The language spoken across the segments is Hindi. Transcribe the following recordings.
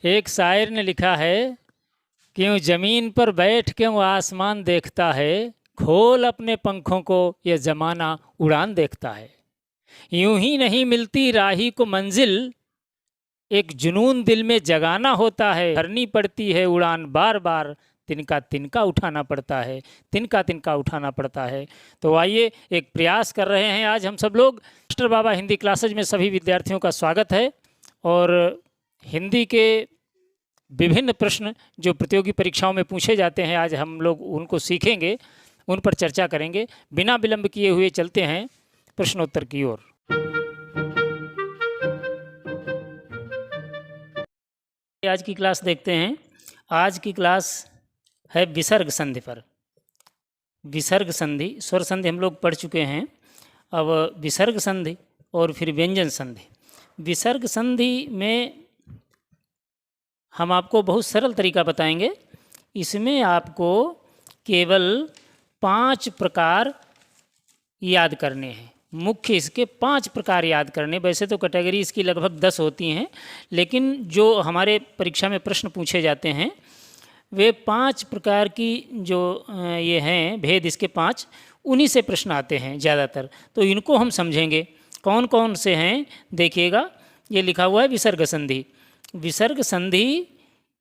एक शायर ने लिखा है, क्यों ज़मीन पर बैठ क्यों आसमान देखता है, खोल अपने पंखों को ये ज़माना उड़ान देखता है। यूं ही नहीं मिलती राही को मंजिल, एक जुनून दिल में जगाना होता है। भरनी पड़ती है उड़ान बार बार, तिनका तिनका उठाना पड़ता है, तिनका तिनका उठाना पड़ता है। तो आइए एक प्रयास कर रहे हैं आज हम सब लोग। मास्टर बाबा हिंदी क्लासेज में सभी विद्यार्थियों का स्वागत है। और हिंदी के विभिन्न प्रश्न जो प्रतियोगी परीक्षाओं में पूछे जाते हैं, आज हम लोग उनको सीखेंगे, उन पर चर्चा करेंगे। बिना विलंब किए हुए चलते हैं प्रश्नोत्तर की ओर। आज की क्लास देखते हैं। आज की क्लास है विसर्ग संधि पर। विसर्ग संधि, स्वर संधि हम लोग पढ़ चुके हैं। अब विसर्ग संधि और फिर व्यंजन संधि। विसर्ग संधि में हम आपको बहुत सरल तरीका बताएंगे। इसमें आपको केवल 5 प्रकार याद करने हैं। मुख्य इसके 5 प्रकार याद करने। वैसे तो कैटेगरी इसकी लगभग 10 होती हैं, लेकिन जो हमारे परीक्षा में प्रश्न पूछे जाते हैं वे 5 प्रकार की जो ये हैं भेद, इसके 5, उन्हीं से प्रश्न आते हैं ज़्यादातर। तो इनको हम समझेंगे कौन कौन से हैं। देखिएगा, ये लिखा हुआ है विसर्ग संधि। विसर्ग संधि,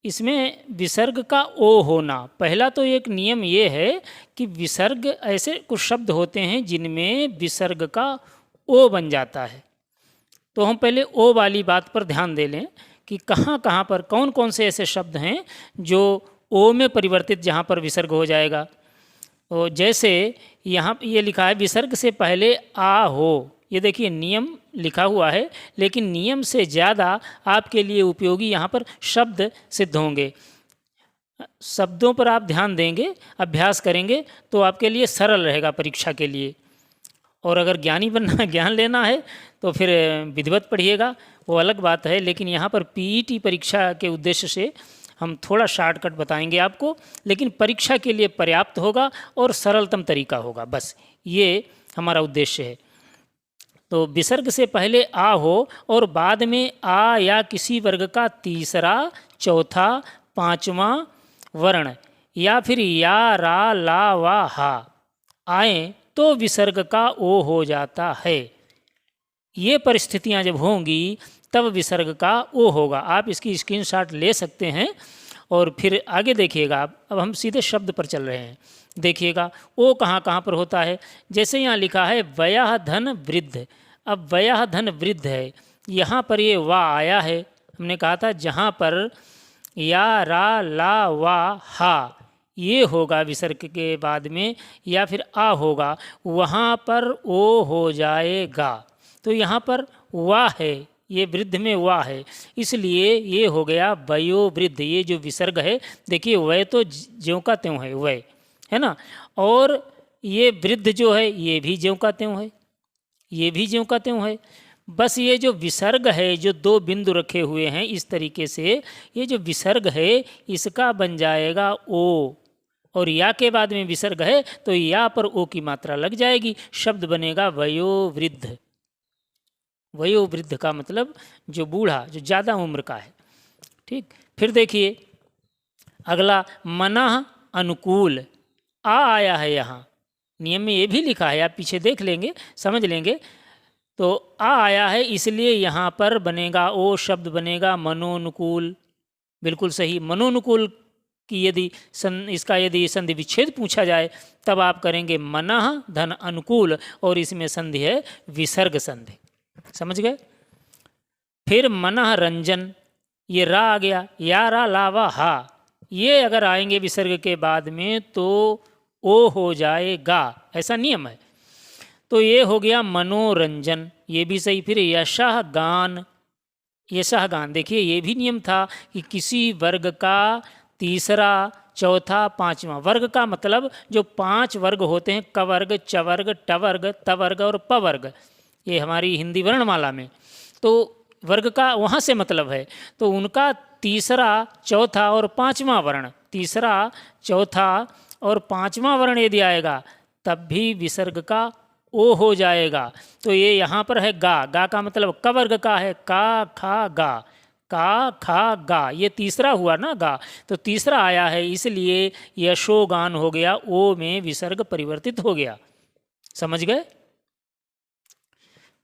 इसमें विसर्ग का ओ होना। पहला तो एक नियम ये है कि विसर्ग, ऐसे कुछ शब्द होते हैं जिनमें विसर्ग का ओ बन जाता है। तो हम पहले ओ वाली बात पर ध्यान दे लें कि कहाँ कहाँ पर कौन कौन से ऐसे शब्द हैं जो ओ में परिवर्तित, जहाँ पर विसर्ग हो जाएगा। तो जैसे यहाँ ये लिखा है विसर्ग से पहले आ हो। ये देखिए नियम लिखा हुआ है, लेकिन नियम से ज़्यादा आपके लिए उपयोगी यहाँ पर शब्द सिद्ध होंगे। शब्दों पर आप ध्यान देंगे, अभ्यास करेंगे तो आपके लिए सरल रहेगा परीक्षा के लिए। और अगर ज्ञानी बनना, ज्ञान लेना है तो फिर विधिवत पढ़िएगा, वो अलग बात है। लेकिन यहाँ पर पीईटी परीक्षा के उद्देश्य से हम थोड़ा शॉर्टकट बताएंगे आपको, लेकिन परीक्षा के लिए पर्याप्त होगा और सरलतम तरीका होगा। बस ये हमारा उद्देश्य है। तो विसर्ग से पहले आ हो और बाद में आ या किसी वर्ग का तीसरा, चौथा, पांचवा वर्ण या फिर या, रा, ला, वा, हा आए तो विसर्ग का ओ हो जाता है। ये परिस्थितियां जब होंगी तब विसर्ग का ओ होगा। आप इसकी स्क्रीनशॉट ले सकते हैं और फिर आगे देखिएगा। अब हम सीधे शब्द पर चल रहे हैं। देखिएगा ओ कहाँ कहाँ पर होता है। जैसे यहाँ लिखा है वयः धन वृद्ध। अब वयः धन वृद्ध है, यहाँ पर ये वा आया है। हमने कहा था जहाँ पर या, रा, ला, वा, हा ये होगा विसर्ग के बाद में, या फिर आ होगा, वहाँ पर ओ हो जाएगा। तो यहाँ पर वा है, ये वृद्ध में वा है, इसलिए ये हो गया वयो वृद्ध। ये जो विसर्ग है, देखिए वय तो ज्यों का त्यों है, वय है ना। और ये वृद्ध जो है ये भी ज्यों का त्यों है, ये भी ज्यों का त्यों है। बस ये जो विसर्ग है, जो 2 बिंदु रखे हुए हैं इस तरीके से, ये जो विसर्ग है इसका बन जाएगा ओ। और या के बाद में विसर्ग है तो या पर ओ की मात्रा लग जाएगी, शब्द बनेगा वयोवृद्ध। वयोवृद्ध का मतलब जो बूढ़ा, जो ज़्यादा उम्र का है। ठीक, फिर देखिए अगला मनः अनुकूल। आ आया है, यहाँ नियम में ये भी लिखा है, आप पीछे देख लेंगे समझ लेंगे। तो आ आया है इसलिए यहाँ पर बनेगा ओ, शब्द बनेगा मनोनुकूल। बिल्कुल सही। मनोनुकूल की यदि इसका यदि संधि विच्छेद पूछा जाए तब आप करेंगे मनः धन अनुकूल, और इसमें संधि है विसर्ग संधि। समझ गए। फिर मनः रंजन, ये रा आ गया, या, रा, ला, वा, हा ये अगर आएंगे विसर्ग के बाद में तो ओ हो जाएगा, ऐसा नियम है। तो ये हो गया मनोरंजन, ये भी सही। फिर यशः गान, यशः गान, देखिए ये भी नियम था कि किसी वर्ग का तीसरा, चौथा, पांचवा। वर्ग का मतलब जो 5 वर्ग होते हैं, क वर्ग, च वर्ग, ट वर्ग, त वर्ग और प वर्ग, ये हमारी हिंदी वर्णमाला में। तो वर्ग का वहाँ से मतलब है। तो उनका तीसरा, चौथा और पांचवा वर्ण, तीसरा, चौथा और पांचवा वर्ण यदि आएगा तब भी विसर्ग का ओ हो जाएगा। तो ये यहाँ पर है गा। गा का मतलब क वर्ग का है, का, खा, गा। का खा गा, ये तीसरा हुआ ना गा, तो तीसरा आया है इसलिए यशोगान हो गया, ओ में विसर्ग परिवर्तित हो गया। समझ गए?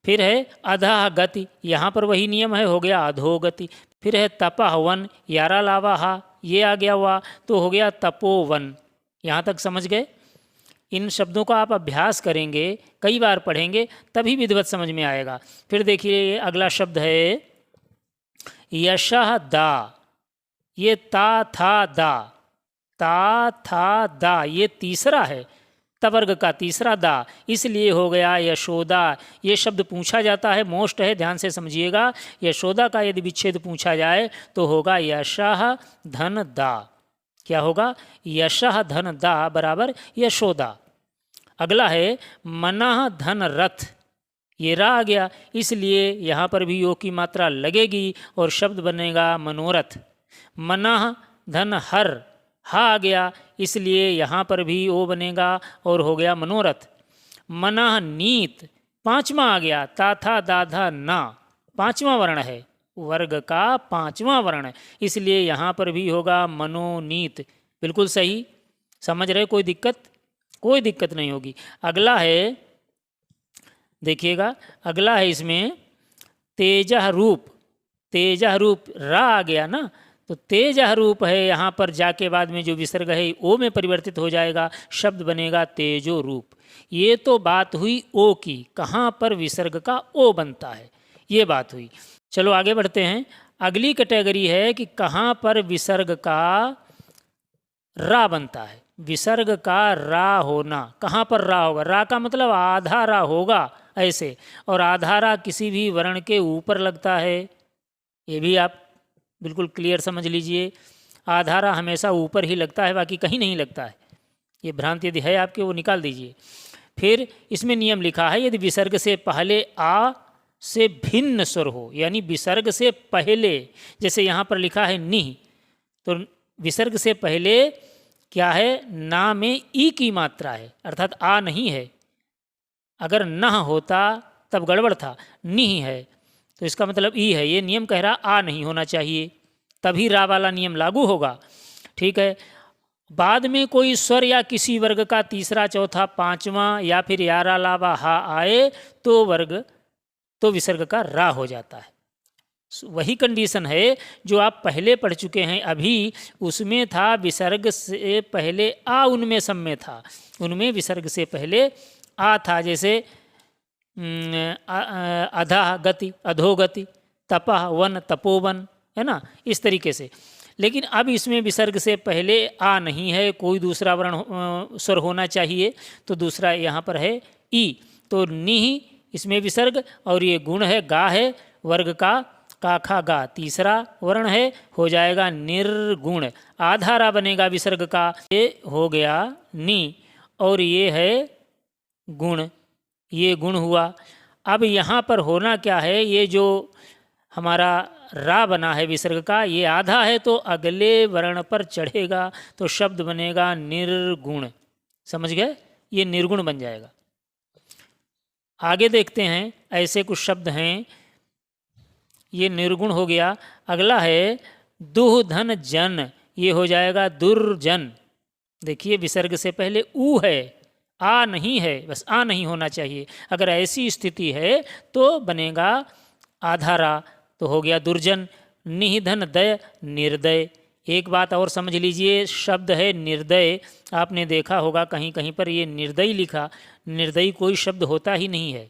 फिर है अधः गति, यहाँ पर वही नियम है, हो गया अधोगति। फिर है तपः वन, यारा लावा हा, ये आ गया हुआ तो हो गया तपोवन। यहाँ तक समझ गए? इन शब्दों का आप अभ्यास करेंगे, कई बार पढ़ेंगे, तभी विधिवत समझ में आएगा। फिर देखिए अगला शब्द है यशः दा, ये ता था दा, ता था दा, ये तीसरा है, तवर्ग का तीसरा दा, इसलिए हो गया यशोदा। ये शब्द पूछा जाता है, मोस्ट है, ध्यान से समझिएगा। यशोदा का यदि विच्छेद पूछा जाए तो होगा यशः धन दा। क्या होगा? यशः धन दा बराबर यशोदा। अगला है मनः धन रथ, ये रा आ गया, इसलिए यहाँ पर भी यो की मात्रा लगेगी और शब्द बनेगा मनोरथ। मनः धन हर, हा आ गया, इसलिए यहाँ पर भी ओ बनेगा और हो गया मनोरथ। मनः नीत, पांचवा आ गया, ता था दा धा ना, पांचवा वर्ण है, वर्ग का पांचवा वर्ण, इसलिए यहाँ पर भी होगा मनोनीत। बिल्कुल सही, समझ रहे? कोई दिक्कत? कोई दिक्कत नहीं होगी। अगला है, देखिएगा अगला है इसमें तेजः रूप, तेजः रूप रा आ गया ना, तो तेजः रूप है, यहाँ पर जाके बाद में जो विसर्ग है ओ में परिवर्तित हो जाएगा, शब्द बनेगा तेजो रूप। ये तो बात हुई ओ की, कहाँ पर विसर्ग का ओ बनता है, ये बात हुई। चलो आगे बढ़ते हैं। अगली कैटेगरी है कि कहाँ पर विसर्ग का रा बनता है। विसर्ग का रा होना, कहाँ पर रा होगा? रा का मतलब आधा रा होगा ऐसे, और आधा रा किसी भी वर्ण के ऊपर लगता है, ये भी आप बिल्कुल क्लियर समझ लीजिए। आधा रा हमेशा ऊपर ही लगता है, बाकी कहीं नहीं लगता है। ये भ्रांति यदि है आपके, वो निकाल दीजिए। फिर इसमें नियम लिखा है, यदि विसर्ग से पहले आ से भिन्न स्वर हो, यानी विसर्ग से पहले, जैसे यहाँ पर लिखा है निह, तो विसर्ग से पहले क्या है? ना में ई की मात्रा है, अर्थात आ नहीं है। अगर न होता तब गड़बड़ था, निह है तो इसका मतलब ई है। ये नियम कह रहा आ नहीं होना चाहिए, तभी रा वाला नियम लागू होगा। ठीक है। बाद में कोई स्वर या किसी वर्ग का तीसरा, चौथा, पांचवा या फिर यारा लावा हा आए तो विसर्ग का रा हो जाता है। वही कंडीशन है जो आप पहले पढ़ चुके हैं, अभी उसमें था विसर्ग से पहले आ, उनमें सब में था, उनमें विसर्ग से पहले आ था, जैसे अधः गति, अधोगति, तपः वन, तपोवन, है ना, इस तरीके से। लेकिन अब इसमें विसर्ग से पहले आ नहीं है, कोई दूसरा वर्ण स्वर होना चाहिए, तो दूसरा यहाँ पर है ई, तो निह इसमें विसर्ग, और ये गुण है, गा है, वर्ग का काखा गा, तीसरा वर्ण है, हो जाएगा निर्गुण, आधारा बनेगा विसर्ग का, ये हो गया नी, और ये है गुण, ये गुण हुआ। अब यहाँ पर होना क्या है, ये जो हमारा रा बना है विसर्ग का, ये आधा है तो अगले वर्ण पर चढ़ेगा, तो शब्द बनेगा निर्गुण। समझ गए? ये निर्गुण बन जाएगा। आगे देखते हैं, ऐसे कुछ शब्द हैं, ये निर्गुण हो गया। अगला है दुह धन जन, ये हो जाएगा दुर्जन। देखिए विसर्ग से पहले ऊ है, आ नहीं है, बस आ नहीं होना चाहिए। अगर ऐसी स्थिति है तो बनेगा आधारा, तो हो गया दुर्जन। निधन दय, निर्दय। एक बात और समझ लीजिए, शब्द है निर्दय, आपने देखा होगा कहीं कहीं पर ये निर्दयी लिखा, निर्दयी कोई शब्द होता ही नहीं है,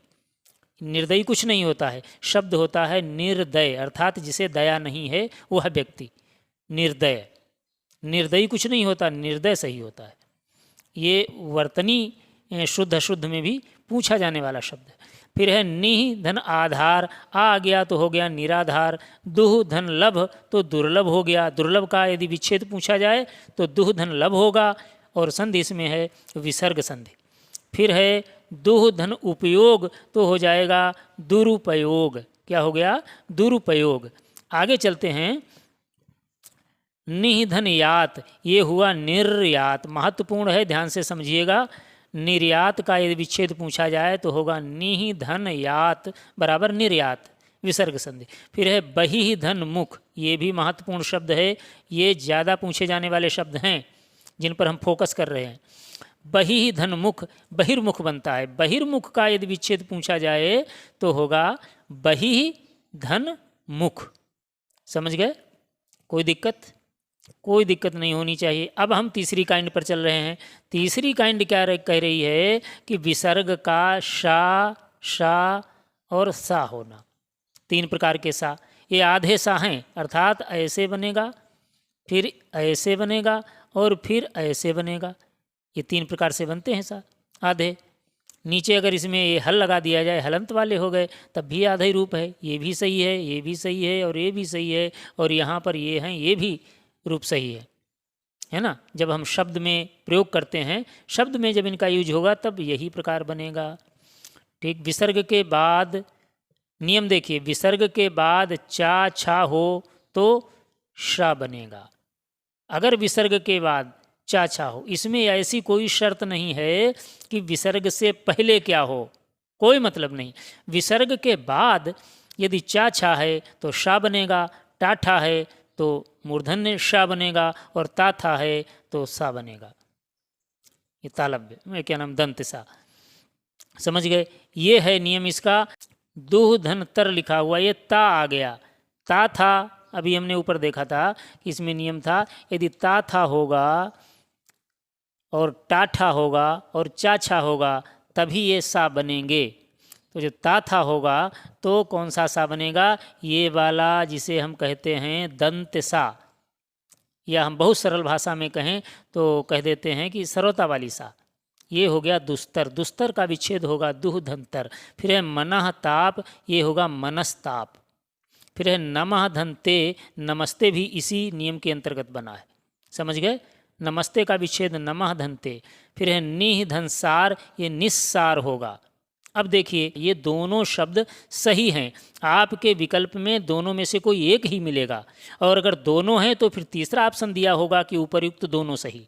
निर्दयी कुछ नहीं होता है, शब्द होता है निर्दय, अर्थात जिसे दया नहीं है वह व्यक्ति निर्दय। निर्दयी कुछ नहीं होता, निर्दय सही होता है। ये वर्तनी शुद्ध अशुद्ध में भी पूछा जाने वाला शब्द है। फिर है निह धन आधार, आ गया तो हो गया निराधार। दुह धन लभ, तो दुर्लभ हो गया, दुर्लभ का यदि विच्छेद पूछा जाए तो दुह धन लभ होगा, और संधि इसमें है विसर्ग संधि। फिर है दुह धन उपयोग, तो हो जाएगा दुरुपयोग। क्या हो गया? दुरुपयोग। आगे चलते हैं, निधन यात, ये हुआ निर्यात, महत्वपूर्ण है, ध्यान से समझिएगा। निर्यात का यदि विच्छेद पूछा जाए तो होगा निधन यात बराबर निर्यात, विसर्ग संधि। फिर है बही धन मुख, ये भी महत्वपूर्ण शब्द है, ये ज़्यादा पूछे जाने वाले शब्द हैं जिन पर हम फोकस कर रहे हैं। बहि धनमुख, बहिर्मुख बनता है। बहिर्मुख का यदि विच्छेद पूछा जाए तो होगा बहि धन मुख। समझ गए? कोई दिक्कत? कोई दिक्कत नहीं होनी चाहिए। अब हम तीसरी काइंड पर चल रहे हैं। तीसरी काइंड क्या कह रही है कि विसर्ग का शा और सा होना। 3 प्रकार के सा, ये आधे सा हैं, अर्थात ऐसे बनेगा, फिर ऐसे बनेगा और फिर ऐसे बनेगा। ये 3 प्रकार से बनते हैं सा आधे। नीचे अगर इसमें ये हल लगा दिया जाए, हलंत वाले हो गए, तब भी आधा ही रूप है। ये भी सही है, ये भी सही है और ये भी सही है, और यहाँ पर ये हैं, ये भी रूप सही है ना। जब हम शब्द में प्रयोग करते हैं, शब्द में जब इनका यूज होगा तब यही प्रकार बनेगा। ठीक। विसर्ग के बाद नियम देखिए, विसर्ग के बाद चा छा हो तो शा बनेगा। अगर विसर्ग के बाद चा छा हो, इसमें ऐसी कोई शर्त नहीं है कि विसर्ग से पहले क्या हो, कोई मतलब नहीं। विसर्ग के बाद यदि चा छा है तो शा बनेगा, टाठा है तो मूर्धन्य शा बनेगा, और ताथा है तो सा बनेगा। ये तालव्य में क्या नाम, दंत सा। समझ गए? ये है नियम इसका। दुह धन तर लिखा हुआ, ये ता आ गया। ता था, अभी हमने ऊपर देखा था कि इसमें नियम था, यदि ता था होगा और टाठा होगा और चाछा होगा तभी ये सा बनेंगे। तो जो ता था होगा तो कौन सा सा बनेगा? ये वाला, जिसे हम कहते हैं दंत सा, या हम बहुत सरल भाषा में कहें तो कह देते हैं कि सरोता वाली सा। ये हो गया दुस्तर। दुस्तर का विच्छेद होगा दुह धनतर। फिर है मनः ताप, ये होगा मनस्ताप। फिर है नमः धनते, नमस्ते भी इसी नियम के अंतर्गत बना है। समझ गए? नमस्ते का विच्छेद नमः धनते। फिर है निह धनसार, ये निस्सार होगा। अब देखिए, ये दोनों शब्द सही हैं। आपके विकल्प में दोनों में से कोई एक ही मिलेगा, और अगर दोनों हैं तो फिर तीसरा ऑप्शन दिया होगा कि उपर्युक्त दोनों सही।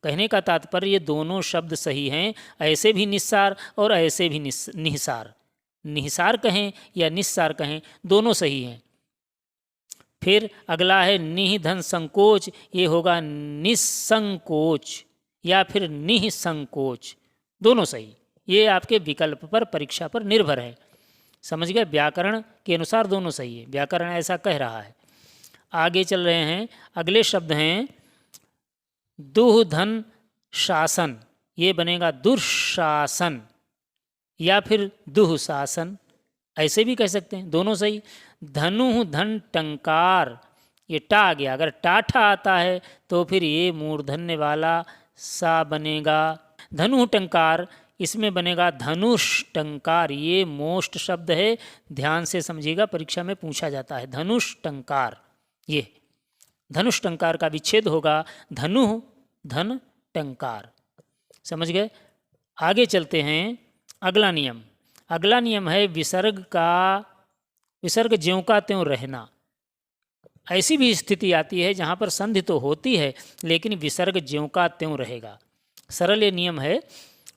कहने का तात्पर्य ये दोनों शब्द सही हैं, ऐसे भी निस्सार और ऐसे भी निहिसार। निहिसार कहें या निस्सार कहें, दोनों सही हैं। फिर अगला है निधन संकोच, ये होगा निसंकोच या फिर निसंकोच, दोनों सही। ये आपके विकल्प पर, परीक्षा पर निर्भर है। समझ गए? व्याकरण के अनुसार दोनों सही है, व्याकरण ऐसा कह रहा है। आगे चल रहे हैं। अगले शब्द हैं दुह धन शासन, ये बनेगा दुर्शासन या फिर दुःशासन, ऐसे भी कह सकते हैं, दोनों सही। धनु धन टंकार, ये टा आ गया। अगर टाठा आता है तो फिर ये मूर्धन्य वाला सा बनेगा। धनु टंकार, इसमें बनेगा धनुष टंकार। ये मोस्ट शब्द है, ध्यान से समझिएगा, परीक्षा में पूछा जाता है। धनुष टंकार, ये धनुष टंकार का विच्छेद होगा धनु धन टंकार। समझ गए? आगे चलते हैं। अगला नियम, अगला नियम है विसर्ग ज्यों का त्यों रहना। ऐसी भी स्थिति आती है जहाँ पर संधि तो होती है लेकिन विसर्ग ज्यों का त्यों रहेगा। सरल ये नियम है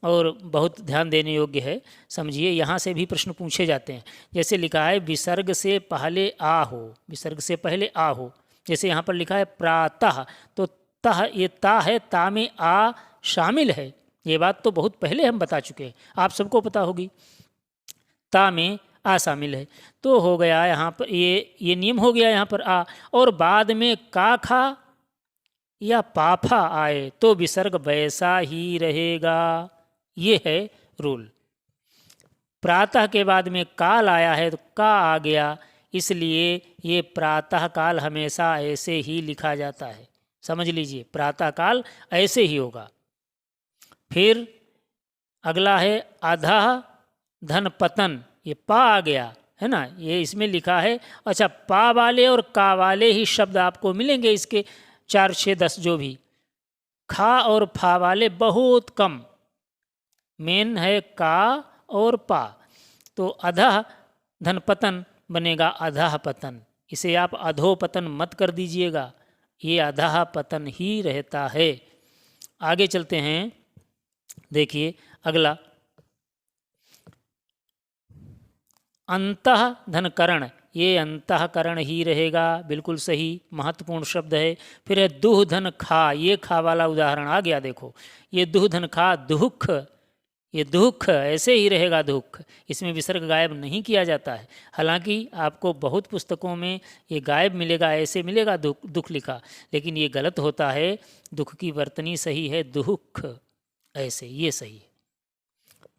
और बहुत ध्यान देने योग्य है। समझिए, यहाँ से भी प्रश्न पूछे जाते हैं। जैसे लिखा है विसर्ग से पहले आ हो, विसर्ग से पहले आ हो। जैसे यहाँ पर लिखा है प्रातः, तो तह, ये ता है, ता में आ शामिल है। ये बात तो बहुत पहले हम बता चुके हैं, आप सबको पता होगी। ता में आ शामिल है तो हो गया यहाँ पर, ये नियम हो गया यहाँ पर आ। और बाद में का खा या पाफा आए तो विसर्ग वैसा ही रहेगा। ये है रूल। प्रातः के बाद में काल आया है तो का आ गया, इसलिए ये प्रातः काल हमेशा ऐसे ही लिखा जाता है। समझ लीजिए, प्रातः काल ऐसे ही होगा। फिर अगला है अधः धन पतन, ये पा आ गया है ना, ये इसमें लिखा है। अच्छा, पा वाले और का वाले ही शब्द आपको मिलेंगे, इसके 4, 6, 10 जो भी। खा और फा वाले बहुत कम, मेन है का और पा। तो अधः धन पतन बनेगा अधः पतन। इसे आप अधो पतन मत कर दीजिएगा, ये अधः पतन ही रहता है। आगे चलते हैं। देखिए अगला, अंतः धन करण, ये अंतःकरण ही रहेगा, बिल्कुल सही, महत्वपूर्ण शब्द है। फिर है दुह धन खा, ये खा वाला उदाहरण आ गया, देखो ये दुह धन खा, दुख, ये दुख ऐसे ही रहेगा दुख, इसमें विसर्ग गायब नहीं किया जाता है। हालांकि आपको बहुत पुस्तकों में ये गायब मिलेगा, ऐसे मिलेगा दुख, दुख लिखा, लेकिन ये गलत होता है। दुख की वर्तनी सही है दुख, ऐसे, ये सही है।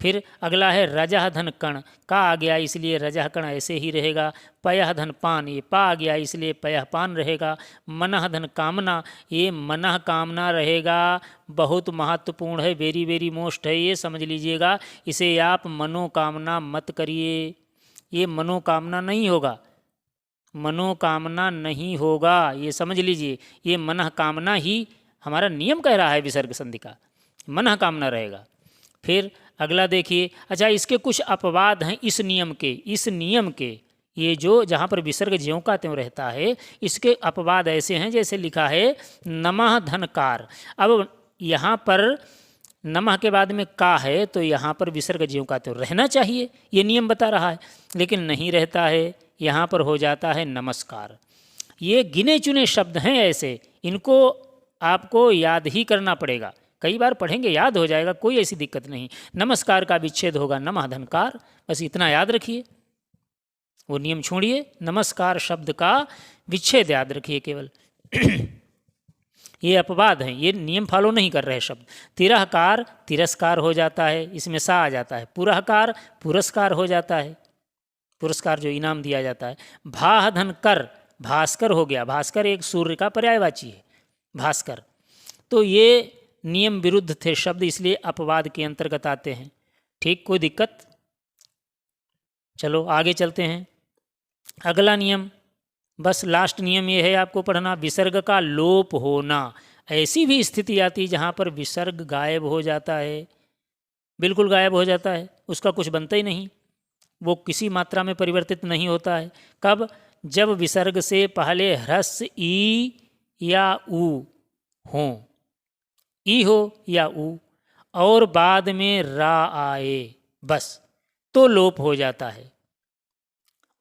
फिर अगला है रजह धन कण, का आ गया इसलिए रजह कण ऐसे ही रहेगा। पयह धन पान, ये पा आ गया इसलिए पयह पान रहेगा। मनः धन कामना, ये मनः कामना रहेगा, बहुत महत्वपूर्ण है, वेरी वेरी मोस्ट है, ये समझ लीजिएगा। इसे आप मनोकामना मत करिए, ये मनोकामना नहीं होगा, मनोकामना नहीं होगा, ये समझ लीजिए। ये मनः कामना ही हमारा नियम कह रहा है विसर्ग संधि का, मनः कामना रहेगा। फिर अगला देखिए, अच्छा इसके कुछ अपवाद हैं इस नियम के, इस नियम के, ये जो जहाँ पर विसर्ग ज्यों का त्यों रहता है, इसके अपवाद ऐसे हैं, जैसे लिखा है नमः धनकार। अब यहाँ पर नमः के बाद में का है, तो यहाँ पर विसर्ग ज्यों का त्यों रहना चाहिए, ये नियम बता रहा है, लेकिन नहीं रहता है, यहाँ पर हो जाता है नमस्कार। ये गिने चुने शब्द हैं ऐसे, इनको आपको याद ही करना पड़ेगा, कई बार पढ़ेंगे याद हो जाएगा, कोई ऐसी दिक्कत नहीं। नमस्कार का विच्छेद होगा नमः धनकार, बस इतना याद रखिए, वो नियम छोड़िए, नमस्कार शब्द का विच्छेद याद रखिए केवल। ये अपवाद हैं, ये नियम फॉलो नहीं कर रहे शब्द। तिरहकार तिरस्कार हो जाता है, इसमें सा आ जाता है। पुरहकार पुरस्कार हो जाता है, पुरस्कार जो इनाम दिया जाता है। भाह धन कर, भास्कर हो गया, भास्कर एक सूर्य का पर्यायवाची है, भास्कर। तो ये नियम विरुद्ध थे शब्द, इसलिए अपवाद के अंतर्गत आते हैं। ठीक, कोई दिक्कत? चलो आगे चलते हैं। अगला नियम, बस लास्ट नियम ये है आपको पढ़ना, विसर्ग का लोप होना। ऐसी भी स्थिति आती है जहाँ पर विसर्ग गायब हो जाता है, बिल्कुल गायब हो जाता है, उसका कुछ बनता ही नहीं, वो किसी मात्रा में परिवर्तित नहीं होता है। कब? जब विसर्ग से पहले ह्रस्व ई या ऊ हो, ई हो या ऊ, और बाद में रा आए, बस तो लोप हो जाता है।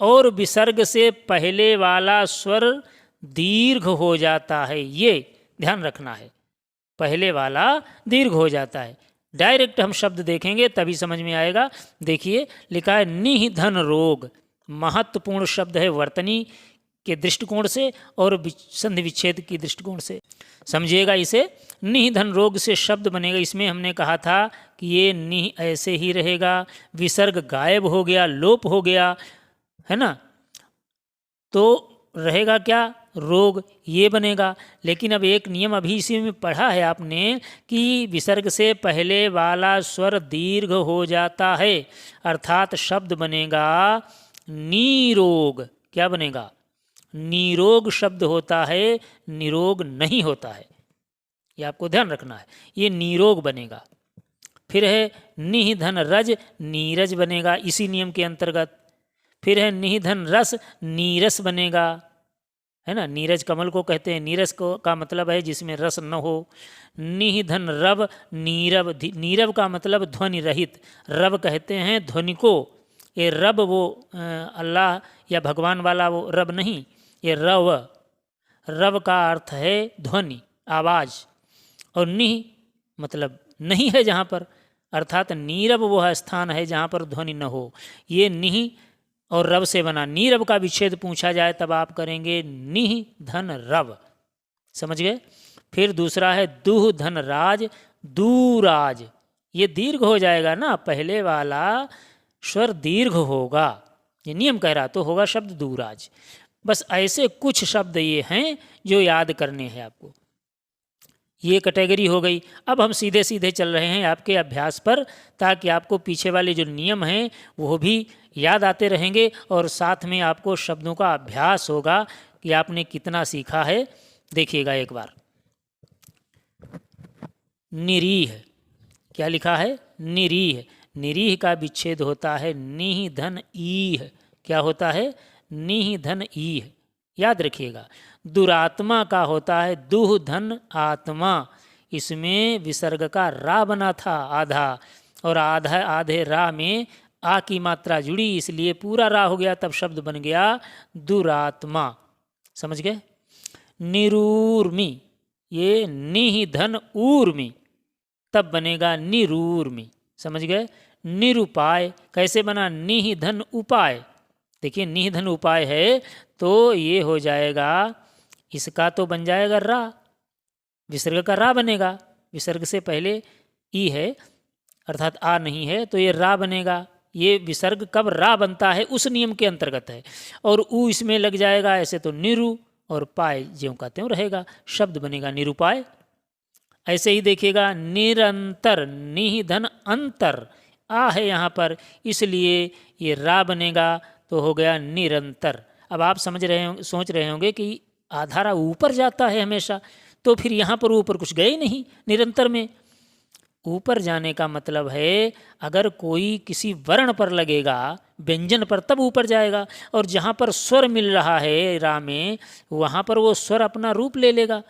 और विसर्ग से पहले वाला स्वर दीर्घ हो जाता है, ये ध्यान रखना है, पहले वाला दीर्घ हो जाता है। डायरेक्ट हम शब्द देखेंगे तभी समझ में आएगा। देखिए लिखा है निधन रोग, महत्वपूर्ण शब्द है वर्तनी के दृष्टिकोण से और संधि विच्छेद की दृष्टिकोण से, समझिएगा इसे। निधन रोग से शब्द बनेगा, इसमें हमने कहा था कि ये नि ऐसे ही रहेगा, विसर्ग गायब हो गया, लोप हो गया है ना, तो रहेगा क्या? रोग, ये बनेगा। लेकिन अब एक नियम अभी इसी में पढ़ा है आपने कि विसर्ग से पहले वाला स्वर दीर्घ हो जाता है, अर्थात शब्द बनेगा निरोग। क्या बनेगा? निरोग शब्द होता है, निरोग नहीं होता है, ये आपको ध्यान रखना है, ये निरोग बनेगा। फिर है निधन रज, नीरज बनेगा इसी नियम के अंतर्गत। फिर है निधन रस, नीरस बनेगा, है ना, नीरज कमल को कहते हैं, नीरस को का मतलब है जिसमें रस न हो। निधन रव, नीरव, नीरव का मतलब ध्वनि रहित, रव कहते हैं ध्वनि को, ये रब वो अल्लाह या भगवान वाला वो रब नहीं, ये रव, रव का अर्थ है ध्वनि, आवाज़, और निह मतलब नहीं है जहाँ पर, अर्थात नीरव वह स्थान है जहाँ पर ध्वनि न हो। ये निह और रव से बना, नीरव का विच्छेद पूछा जाए तब आप करेंगे निह धन रव, समझ गए। फिर दूसरा है दुह धन राज, दूराज, ये दीर्घ हो जाएगा ना, पहले वाला स्वर दीर्घ होगा, ये नियम कह रहा, तो होगा शब्द दूराज। बस ऐसे कुछ शब्द ये हैं जो याद करने हैं आपको, ये कैटेगरी हो गई। अब हम सीधे सीधे चल रहे हैं आपके अभ्यास पर, ताकि आपको पीछे वाले जो नियम हैं वो भी याद आते रहेंगे और साथ में आपको शब्दों का अभ्यास होगा कि आपने कितना सीखा है। देखिएगा एक बार, निरीह, क्या लिखा है? निरीह, निरीह का विच्छेद होता है निह धन ईह, क्या होता है? निह धन ईह, याद रखिएगा। दुरात्मा का होता है दुह धन आत्मा, इसमें विसर्ग का रा बना था आधा, और आधा आधे रा में आ की मात्रा जुड़ी इसलिए पूरा रा हो गया, तब शब्द बन गया दुरात्मा। समझ गए? निरूर्मी, ये नि धन ऊर्मी, तब बनेगा निरूर्मी। समझ गए? निरुपाय कैसे बना? नि धन उपाय। देखिए नि धन उपाय है तो ये हो जाएगा, इसका तो बन जाएगा रा, विसर्ग का रा बनेगा। विसर्ग से पहले ई है अर्थात आ नहीं है तो ये रा बनेगा। ये विसर्ग कब रा बनता है उस नियम के अंतर्गत है। और ऊ इसमें लग जाएगा, ऐसे तो निरु और पाय ज्यों का त्यों रहेगा, शब्द बनेगा निरुपाय। ऐसे ही देखिएगा निरंतर, नि धन अंतर, आ है यहाँ पर इसलिए ये रा बनेगा तो हो गया निरंतर। अब आप समझ रहे होंगे, सोच रहे होंगे कि आधारा ऊपर जाता है हमेशा, तो फिर यहाँ पर ऊपर कुछ गए नहीं निरंतर में। ऊपर जाने का मतलब है अगर कोई किसी वर्ण पर लगेगा, व्यंजन पर, तब ऊपर जाएगा। और जहाँ पर स्वर मिल रहा है रा में, वहाँ पर वो स्वर अपना रूप ले लेगा,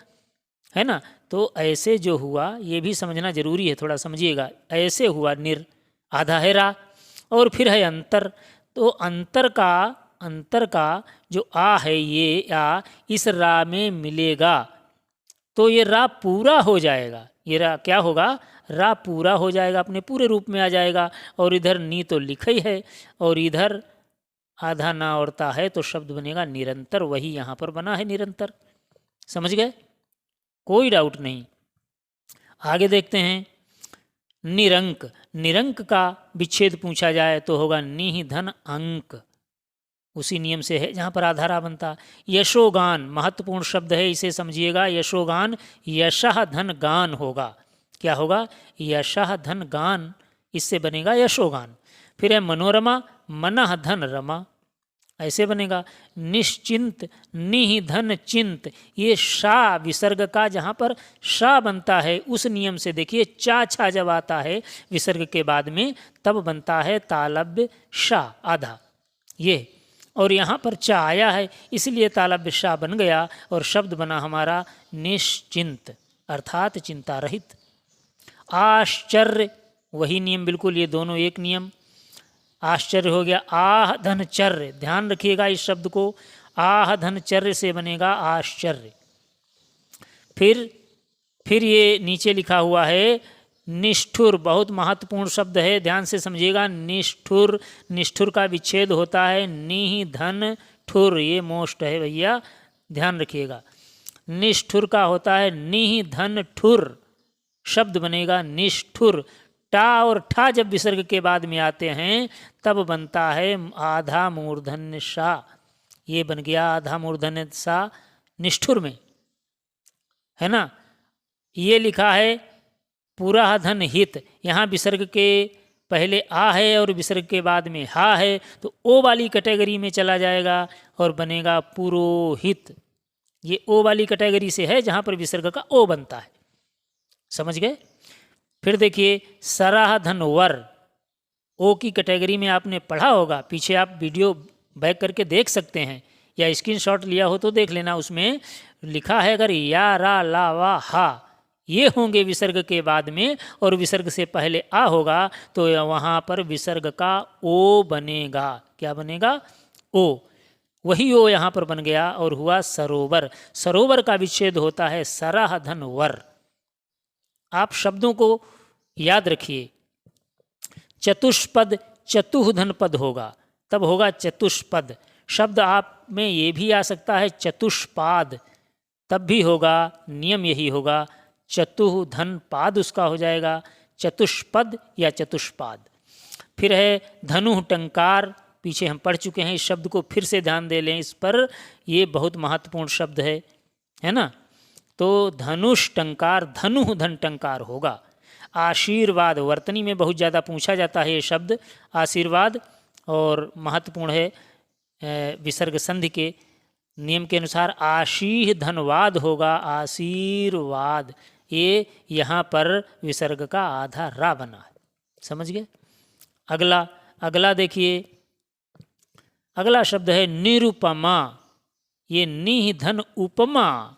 है ना। तो ऐसे जो हुआ ये भी समझना जरूरी है, थोड़ा समझिएगा। ऐसे हुआ निर, आधा है रा, और फिर है अंतर। तो अंतर का जो आ है, ये आ इस रा में मिलेगा तो ये रा पूरा हो जाएगा। ये रा क्या होगा? रा पूरा हो जाएगा, अपने पूरे रूप में आ जाएगा। और इधर नी तो लिखा ही है और इधर आधा ना और ता है, तो शब्द बनेगा निरंतर। वही यहाँ पर बना है निरंतर। समझ गए? कोई डाउट नहीं। आगे देखते हैं निरंक। निरंक का विच्छेद पूछा जाए तो होगा नि धन अंक, उसी नियम से है जहाँ पर आधारा बनता। यशोगान महत्वपूर्ण शब्द है, इसे समझिएगा। यशोगान यशः धन गान होगा। क्या होगा? यशः धन गान, इससे बनेगा यशोगान। फिर है मनोरमा, मनः धन रमा, ऐसे बनेगा। निश्चिंत, नि धन चिंत, ये शा विसर्ग का जहाँ पर शा बनता है उस नियम से देखिए, चा छा जब आता है विसर्ग के बाद में तब बनता है तालव्य शा आधा, ये। और यहाँ पर चा आया है इसलिए तालव्य शा बन गया और शब्द बना हमारा निश्चिंत अर्थात चिंता रहित। आश्चर्य, वही नियम बिल्कुल, ये दोनों एक नियम। आश्चर्य हो गया आह धन चर्य, ध्यान रखिएगा इस शब्द को, आह धन चर्य से बनेगा आश्चर्य। फिर ये नीचे लिखा हुआ है निष्ठुर, बहुत महत्वपूर्ण शब्द है, ध्यान से समझिएगा। निष्ठुर, निष्ठुर का विच्छेद होता है नि धन ठुर, ये मोस्ट है भैया, ध्यान रखिएगा। निष्ठुर का होता है नि धन ठुर, शब्द बनेगा निष्ठुर। टा और ठा जब विसर्ग के बाद में आते हैं तब बनता है आधा मूर्धन्य सा, ये बन गया आधा मूर्धन्य सा निष्ठुर में, है ना। ये लिखा है पूरा धन हित, यहाँ विसर्ग के पहले आ है और विसर्ग के बाद में हा है तो ओ वाली कैटेगरी में चला जाएगा और बनेगा पुरोहित। ये ओ वाली कैटेगरी से है जहाँ पर विसर्ग का ओ बनता है। समझ गए? फिर देखिए सराह धन वर, ओ की कैटेगरी में आपने पढ़ा होगा, पीछे आप वीडियो बैक करके देख सकते हैं या स्क्रीनशॉट लिया हो तो देख लेना, उसमें लिखा है अगर या रा ला वा हा ये होंगे विसर्ग के बाद में और विसर्ग से पहले आ होगा तो वहाँ पर विसर्ग का ओ बनेगा। क्या बनेगा? ओ। वही ओ यहाँ पर बन गया और हुआ सरोवर। सरोवर का विच्छेद होता है सराह धन वर। आप शब्दों को याद रखिए। चतुष्पद चतुः धन पद होगा, तब होगा चतुष्पद। शब्द आप में ये भी आ सकता है चतुष्पाद, तब भी होगा, नियम यही होगा, चतुः धन पाद उसका हो जाएगा, चतुष्पद या चतुष्पाद। फिर है धनु टंकार, पीछे हम पढ़ चुके हैं, इस शब्द को फिर से ध्यान दे लें इस पर, ये बहुत महत्वपूर्ण शब्द है ना। तो धनुष टंकार, धनु धन टंकार होगा। आशीर्वाद, वर्तनी में बहुत ज़्यादा पूछा जाता है ये शब्द आशीर्वाद, और महत्वपूर्ण है विसर्ग संधि के नियम के अनुसार। आशीह धनवाद होगा, आशीर्वाद, ये यहाँ पर विसर्ग का आधा रा बना है। समझ गए? अगला देखिए, अगला शब्द है निरुपमा। ये निह धन उपमा,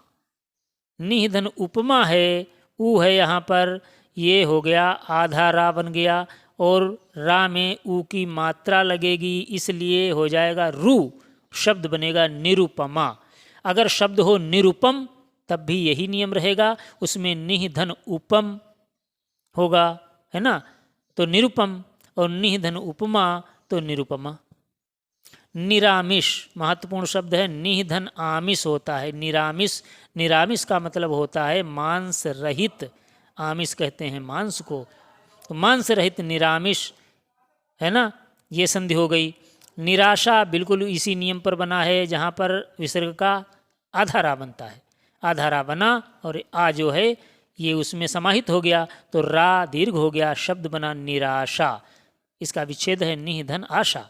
निह धन उपमा है, ऊ है यहाँ पर, ये हो गया आधा रा बन गया और रा में ऊ की मात्रा लगेगी, इसलिए हो जाएगा रू, शब्द बनेगा निरुपमा। अगर शब्द हो निरुपम तब भी यही नियम रहेगा, उसमें निह धन उपम होगा, है ना, तो निरुपम, और निह धन उपमा तो निरुपमा। निरामिष महत्वपूर्ण शब्द है, निह धन आमिष होता है, निरामिष, निरामिष का मतलब होता है मांस रहित, आमिष कहते हैं मांस को, तो मांस रहित निरामिष, है ना, ये संधि हो गई। निराशा बिल्कुल इसी नियम पर बना है, जहाँ पर विसर्ग का आधा रा बनता है, आधा रा बना और आ जो है ये उसमें समाहित हो गया, तो रा दीर्घ हो गया, शब्द बना निराशा, इसका विच्छेद है निह धन आशा।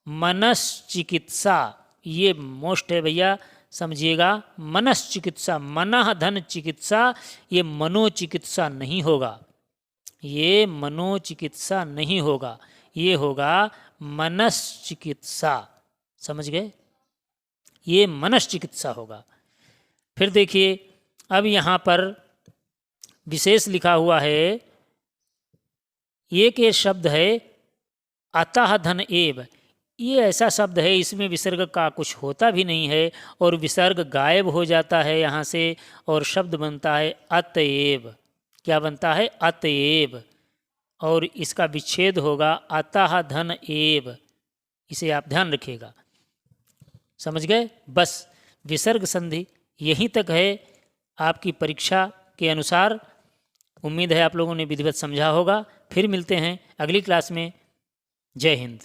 मनश्चिकित्सा, ये मोस्ट है भैया, समझिएगा, मनश्चिकित्सा, मनः धन चिकित्सा, ये मनोचिकित्सा नहीं होगा, ये मनोचिकित्सा नहीं होगा, ये होगा मनश्चिकित्सा, समझ गए, ये मनश्चिकित्सा होगा। फिर देखिए अब यहाँ पर विशेष लिखा हुआ है, एक ये शब्द है अतः धन एव, ये ऐसा शब्द है इसमें विसर्ग का कुछ होता भी नहीं है और विसर्ग गायब हो जाता है यहाँ से और शब्द बनता है अतएव। क्या बनता है? अतएव, और इसका विच्छेद होगा अतः धन एव, इसे आप ध्यान रखिएगा, समझ गए। बस विसर्ग संधि यहीं तक है आपकी परीक्षा के अनुसार। उम्मीद है आप लोगों ने विधिवत समझा होगा। फिर मिलते हैं अगली क्लास में। जय हिंद।